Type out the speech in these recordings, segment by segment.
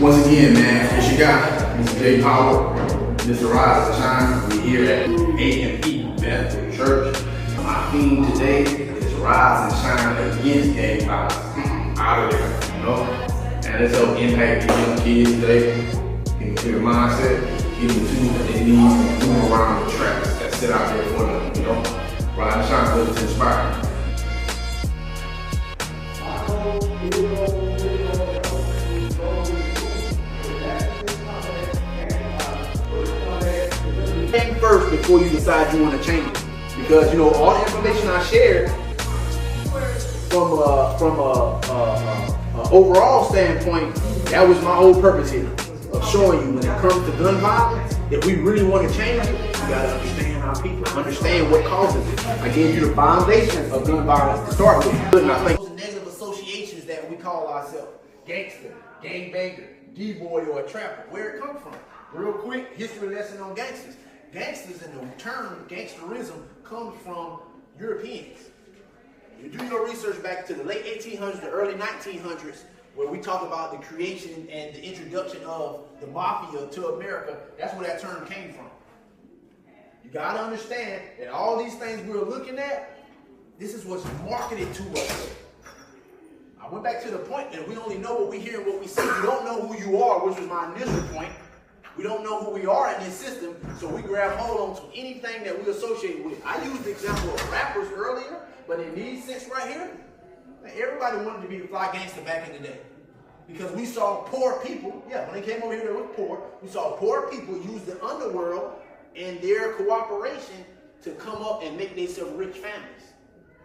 Once again, man, it's your guy, Mr. JPower, Mr. Rise and Shine. We're here at AME Baptis Church. My theme today is Rise and Shine against gang violence. Out of there, you know? And let's help impact the young kids today. Give them a clear mindset, give them the tools that they need to move around the traps that sit out there for them, you know? Rise and Shine goes to inspire. Think first before you decide you want to change it, because you know all the information I shared from a overall standpoint, that was my whole purpose here of showing you when it comes to gun violence, if we really want to change it, we gotta understand our people, understand what causes it. I gave you the foundation of gun violence to start with. And I think those negative associations that we call ourselves, gangster, gangbanger, D-boy, or a trapper, where it comes from. Real quick, history lesson on gangsters. Gangsters, in the term gangsterism, comes from Europeans. You do your research back to the late 1800s, the early 1900s, where we talk about the creation and the introduction of the mafia to America. That's where that term came from. You got to understand that all these things we're looking at, this is what's marketed to us. I went back to the point that we only know what we hear and what we see. We don't know who you are, which was my initial point. We don't know who we are in this system, so we grab hold on to anything that we associate with. I used the example of rappers earlier, but in these sense right here, everybody wanted to be the fly gangster back in the day. Because we saw poor people, when they came over here, they were poor. We saw poor people use the underworld and their cooperation to come up and make themselves rich families.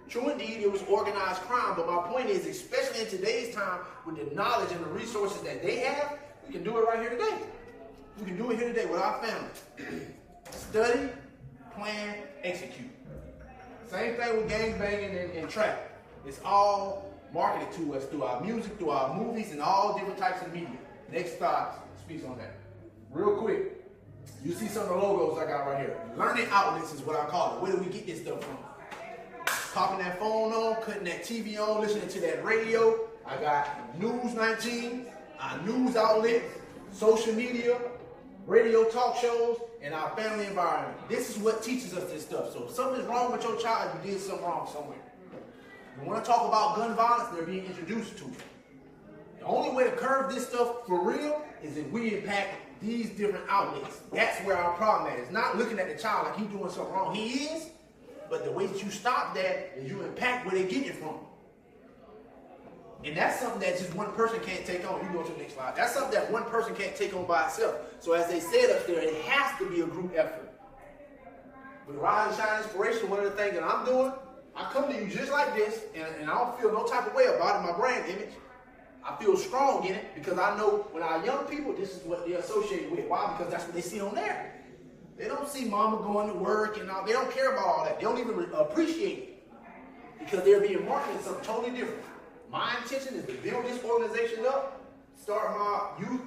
True indeed, it was organized crime, but my point is, especially in today's time, with the knowledge and the resources that they have, we can do it right here today. We can do it here today with our family. Study, plan, execute. Same thing with gangbanging and trap. It's all marketed to us through our music, through our movies, and all different types of media. Next slide speaks on that. Real quick, you see some of the logos I got right here. Learning outlets is what I call it. Where do we get this stuff from? Popping that phone on, cutting that TV on, listening to that radio. I got News 19, our news outlets, social media, radio talk shows, and our family environment. This is what teaches us this stuff. So if something's wrong with your child, you did something wrong somewhere. You want to talk about gun violence, they're being introduced to it. The only way to curb this stuff for real is if we impact these different outlets. That's where our problem is. It's not looking at the child like he's doing something wrong. He is, but the way that you stop that is you impact where they're getting it from. And that's something that just one person can't take on. You go to the next slide. That's something that one person can't take on by itself. So as they said up there, it has to be a group effort. With Rise and Shine Inspiration, one of the things that I'm doing, I come to you just like this, and I don't feel no type of way about it, my brand image. I feel strong in it because I know when our young people, this is what they're associated with. Why? Because that's what they see on there. They don't see mama going to work and all. They don't care about all that. They don't even appreciate it because they're being marketed something totally different. My intention is to build this organization up, start my youth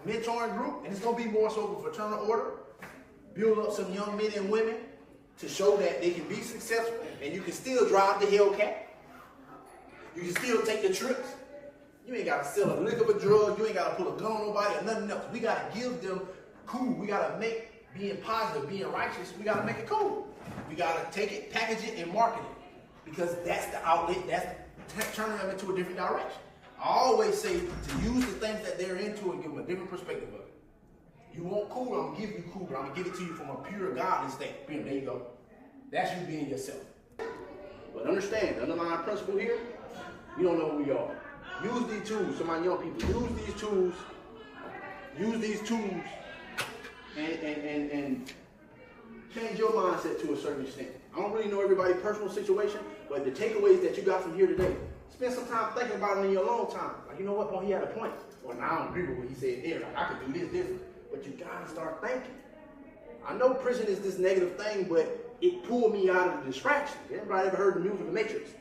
mentoring group, and it's going to be more so of a fraternal order. Build up some young men and women to show that they can be successful, and you can still drive the Hellcat. You can still take the trips. You ain't got to sell a lick of a drug. You ain't got to pull a gun on nobody or nothing else. We got to give them cool. We got to make being positive, being righteous, we got to make it cool. We got to take it, package it, and market it. Because that's the outlet, that's turning them into a different direction. I always say to use the things that they're into and give them a different perspective of it. You want cool, I'm going to give you cool, but I'm going to give it to you from a pure godly state. Boom, there you go. That's you being yourself. But understand, the underlying principle here, you don't know who you are. Use these tools, so my young people, use these tools, and change your mindset to a certain extent. I don't really know everybody's personal situation, but the takeaways that you got from here today, spend some time thinking about it in your alone time. Like, you know what, boy, he had a point. Or now I don't agree with what he said there. Like, I could do this different. But you gotta start thinking. I know prison is this negative thing, but it pulled me out of the distraction. Everybody ever heard the news of the Matrix?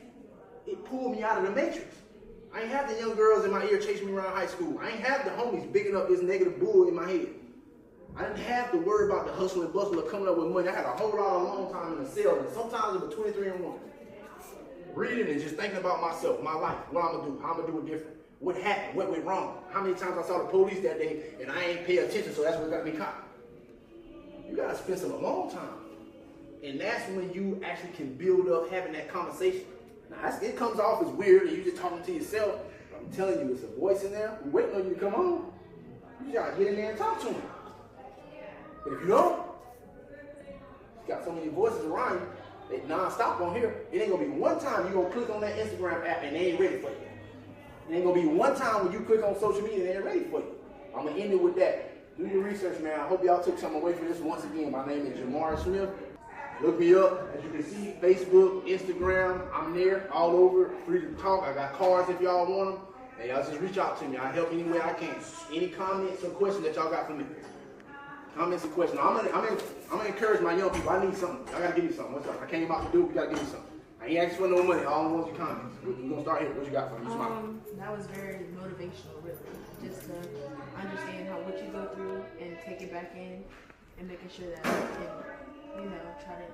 It pulled me out of the Matrix. I ain't have the young girls in my ear chasing me around high school. I ain't have the homies bigging up this negative bull in my head. I didn't have to worry about the hustle and bustle of coming up with money. I had a whole lot of long time in the cell, and sometimes it was 23 and 1. Reading and just thinking about myself, my life, what I'm going to do, how I'm going to do it different. What happened? What went wrong? How many times I saw the police that day and I ain't pay attention, so that's what got me caught. You gotta spend some alone time. And that's when you actually can build up having that conversation. Now, it comes off as weird and you just talking to yourself. I'm telling you, it's a voice in there. We're waiting on you to come on. You gotta get in there and talk to him. But if you don't, you got so many voices around you, they non-stop on here. It ain't gonna be one time you gonna click on that Instagram app and they ain't ready for you. It ain't gonna be one time when you click on social media and they ain't ready for you. I'm gonna end it with that. Do your research, man. I hope y'all took something away from this. Once again, my name is Jamar Smith. Look me up. As you can see, Facebook, Instagram, I'm there, all over. Free to talk. I got cards if y'all want them. And y'all just reach out to me. I'll help any way I can. Any comments or questions that y'all got for me? Comments and questions. I'm gonna encourage my young people. I need something. I gotta give you something. What's up? I came out to do. We gotta give you something. I ain't asking for no money. All I want is your comments. We're gonna start here. What you got for me? That was very motivational, really. Just to understand what you go through and take it back in and making sure that we can, try to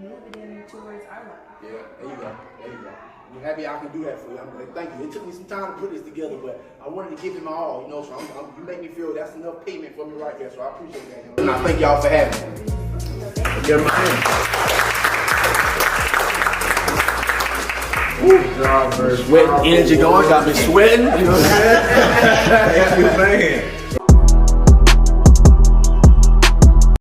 move it in towards our life. Yeah, there you go. There you go. I'm happy I can do that for you. I'm like, thank you. It took me some time to put this together, but I wanted to give it my all, so you make me feel that's enough payment for me right there, so I appreciate that. And I thank y'all for having me. Give me my hand. Sweating, energy going, got me sweating. You know what I'm saying? Thank you, man.